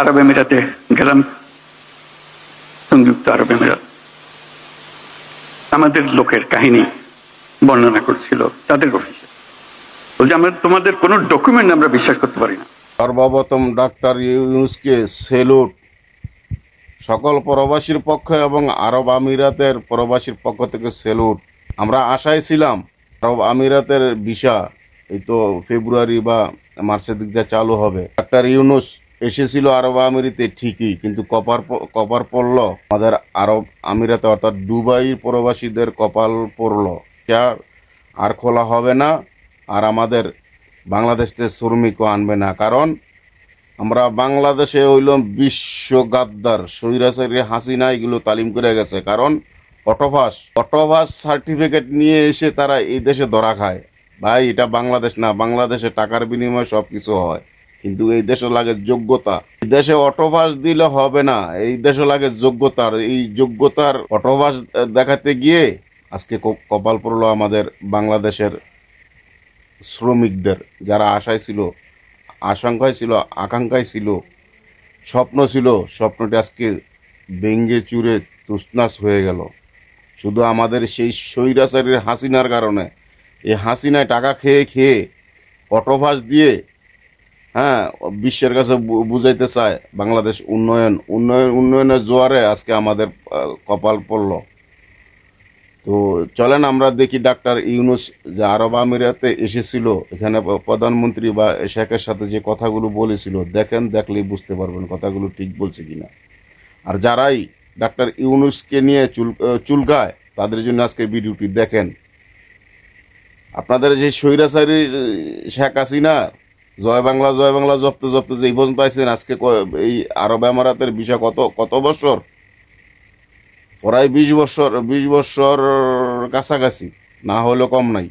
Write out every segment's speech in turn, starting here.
আরব আমিরাতে গেলাম, সংযুক্ত আরব আমিরাত। আমাদের লোকের কাহিনী বর্ণনা করছিল তাদের অফিসে, বলছে আমরা তোমাদের কোনো ডকুমেন্ট আমরা বিশ্বাস করতে পারি না। সর্বপ্রথম ডাক্তার ইউনূসকে সেলুট, সকল প্রবাসীর পক্ষ এবং আরব আমিরাতের প্রবাসীর পক্ষ থেকে সেলুট। আমরা আশায় ছিলাম আরব আমিরাতের ভিসা এই তো ফেব্রুয়ারি বা মার্চের দিক দিয়ে চালু হবে। ডাক্তার ইউনূস এসেছিল আরব আমিরাতে ঠিকই, কিন্তু কপার পড়ল আমাদের আরব আমিরাতে, অর্থাৎ দুবাই প্রবাসীদের কপাল পড়ল। আর খোলা হবে না, আর আমাদের বাংলাদেশ থেকে শ্রমিকও আনবে না। কারণ আমরা বাংলাদেশে হইলাম বিশ্ব গাদ্দার, স্বৈরাচারী হাসিনা এগুলো তালিম করে গেছে। কারণ অটোপাস সার্টিফিকেট নিয়ে এসে তারা এই দেশে ধরা খায়। ভাই, এটা বাংলাদেশ না, বাংলাদেশে টাকার বিনিময়ে সব কিছু হয়, কিন্তু এই দেশে লাগে যোগ্যতা। এই দেশে অটোপাস দিলে হবে না, এই দেশে লাগে যোগ্যতার। এই যোগ্যতার অটোপাস দেখাতে গিয়ে আজকে কপাল পড়লো আমাদের বাংলাদেশের শ্রমিকদের, যারা আশায় ছিল, আশঙ্কায় ছিল, আকাঙ্ক্ষায় ছিল, স্বপ্ন ছিল, স্বপ্নটি আজকে ভেঙে চুরে তুছনাছ হয়ে গেল। শুধু আমাদের সেই স্বৈরাচারীর হাসিনার কারণে। এই হাসিনায় টাকা খেয়ে খেয়ে অটোপাস দিয়ে বিশ্বের কাছে বুঝাইতে চায় বাংলাদেশ উন্নয়নের জোয়ারে আজকে আমাদের কপাল পড়ল। তো চলেন আমরা দেখি ডাক্তার ইউনূস যে আরব আমিরাতে এসেছিল, এখানে প্রধানমন্ত্রী বা শেখের সাথে যে কথাগুলো বলেছিল, দেখলেই বুঝতে পারবেন কথাগুলো ঠিক বলছে কিনা। আর যারাই ডাক্তার ইউনূসকে নিয়ে চুলকায় তাদের জন্য আজকে ভিডিওটি দেখেন। আপনাদের যে স্বৈরাচারী শেখ হাসিনা জয় বাংলা জপতে যে এই পর্যন্ত আইছেন, আজকে এই আরব আমিরাতের বিষয় কত বছর, প্রায় 20 বছর কাছাকাছি, না হলেও কম নাই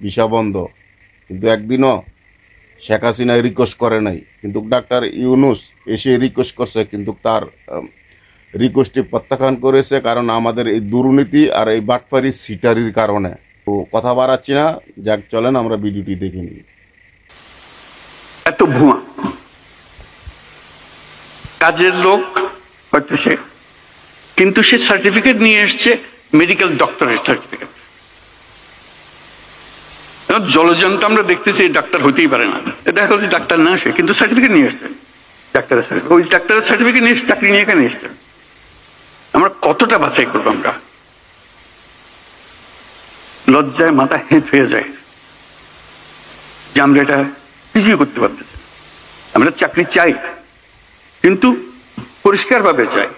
ভিসা বন্ধ। কিন্তু একদিনও শেখ হাসিনা রিকোয়েস্ট করে নাই, কিন্তু ডাক্তার ইউনূস এসে রিকোয়েস্ট করছে, কিন্তু তার রিকোয়েস্টটি প্রত্যাখ্যান করেছে। কারণ আমাদের এই দুর্নীতি আর এই বাটপারি সিটারির কারণে। তো কথা বাড়াচ্ছি না, যাক চলেন আমরা ভিডিওটি দেখে নিই। এত ভুয়া কাজের লোক হয়তো সে, কিন্তু সে সার্টিফিকেট নিয়ে এসছে মেডিকেল ডক্টরের সার্টিফিকেট। জলজন্ত আমরা দেখতেছি ডাক্তার হতেই পারে না, দেখা হচ্ছে ডাক্তার না সে, কিন্তু সার্টিফিকেট নিয়ে এসছে ডাক্তারের সার্টিফিকেট। ওই ডাক্তারের সার্টিফিকেট নিয়ে চাকরি নিয়ে এখানে এসছে। আমরা কতটা বাছাই করবো? আমরা লজ্জায় মাথা হেঁট হয়ে যায় যে আমরা এটা কিছুই করতে পারতেছি। আমরা চাকরি চাই, কিন্তু পরিষ্কারভাবে চাই।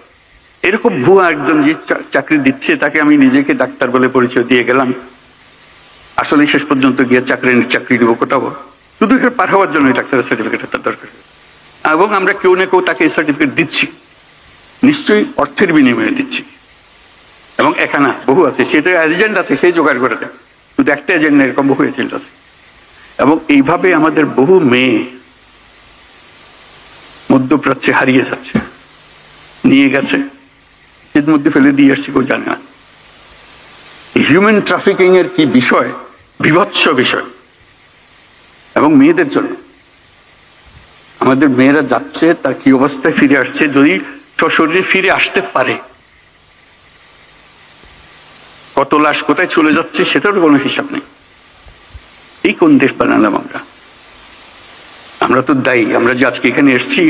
এরকম ভুয়া একজন যে চাকরি দিচ্ছে তাকে আমি নিজেকে ডাক্তার বলে পরিচয় দিয়ে গেলাম, আসলে শেষ পর্যন্ত গিয়ে চাকরি দিব কোটাবো, শুধু এখানে পার হওয়ার জন্য ডাক্তারের সার্টিফিকেট তার দরকার। এবং আমরা কেউ না কেউ তাকে এই সার্টিফিকেট দিচ্ছি, নিশ্চয়ই অর্থের বিনিময়ে দিচ্ছি। এবং এখানে বহু আছে, সেটা এজেন্ট আছে, সেই জোগাড় করে দেয়। শুধু একটা এজেন্ট না, এরকম বহু এজেন্ট আছে। এবং এইভাবে আমাদের বহু মেয়ে মধ্যপ্রাচ্যে হারিয়ে যাচ্ছে, নিয়ে গেছে, এর মধ্যে ফেলে দিয়ে আসছে, কেউ জানে না। হিউম্যান ট্রাফিকিং এর কি বিষয়, বিভৎস বিষয়। এবং মেয়েদের জন্য আমাদের মেয়েরা যাচ্ছে, তার কি অবস্থায় ফিরে আসছে, যদি সশরীরে ফিরে আসতে পারে, কত লাশ কোথায় চলে যাচ্ছে সেটারও কোনো হিসাব নেই। এই কোন দেশ বানালাম আমরা? আমরা তো দায়ী। আমরা যে আজকে এখানে এসছি,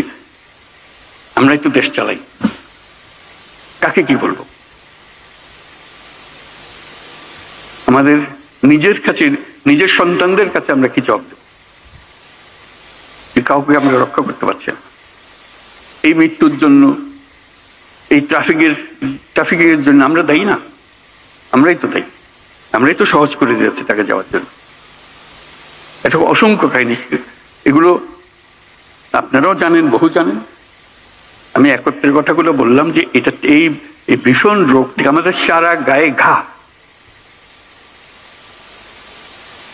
আমরাই তো দেশ চালাই। কাকে কি বলবো? আমাদের নিজের কাছে, নিজের সন্তানদের কাছে আমরা কি জবাব দেব? কাউকে আমরা রক্ষা করতে পারছি না। এই মৃত্যুর জন্য, এই ট্রাফিকিং এর জন্য আমরা দায়ী না? আমরাই তো দায়ী। আমরাই তো সহজ করে দিয়েছি তাকে যাওয়ার জন্য। এটা অসংখ্য কাহিনী, এগুলো আপনারাও জানেন, বহু জানেন। আমি একত্রের কথাগুলো বললাম যে এটা এই ভীষণ রোগ থেকে আমাদের সারা গায়ে ঘা,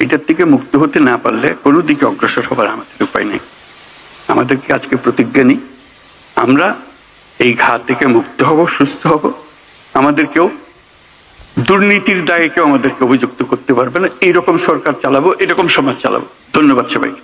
এটার থেকে মুক্ত হতে না পারলে কোনো দিকে অগ্রসর হবার আমাদের উপায় নেই। আমাদেরকে আজকে প্রতিজ্ঞা নিই, আমরা এই ঘা থেকে মুক্ত হব, সুস্থ হব। আমাদেরকেও দুর্নীতির দায়ে কেউ আমাদেরকে অভিযুক্ত করতে পারবে না। এইরকম সরকার চালাবো, এরকম সমাজ চালাবো। ধন্যবাদ সবাইকে।